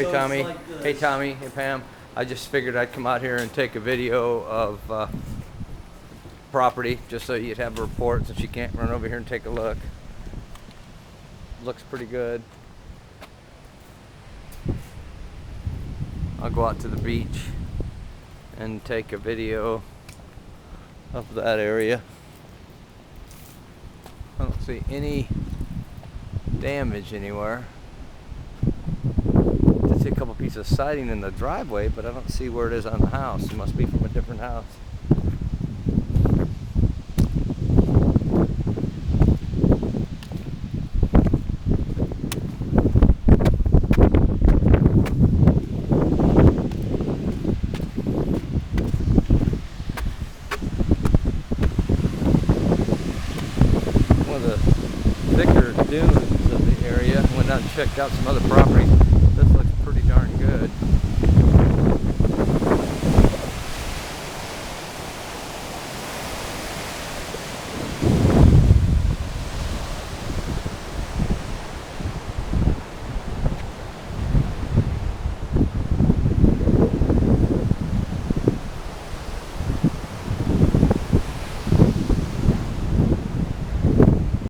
Hey So Tommy. it's like this. Hey Tommy. Hey Pam. I just figured I'd come out here and take a video of property just so you'd have a report since you can't run over here and take a look. Looks pretty good. I'll go out to the beach and take a video of that area. I don't see any damage anywhere. I see a couple pieces of siding in the driveway, but I don't see where it is on the house. It must be from a different house. One of the thicker dunes of the area. Went down and checked out some other properties.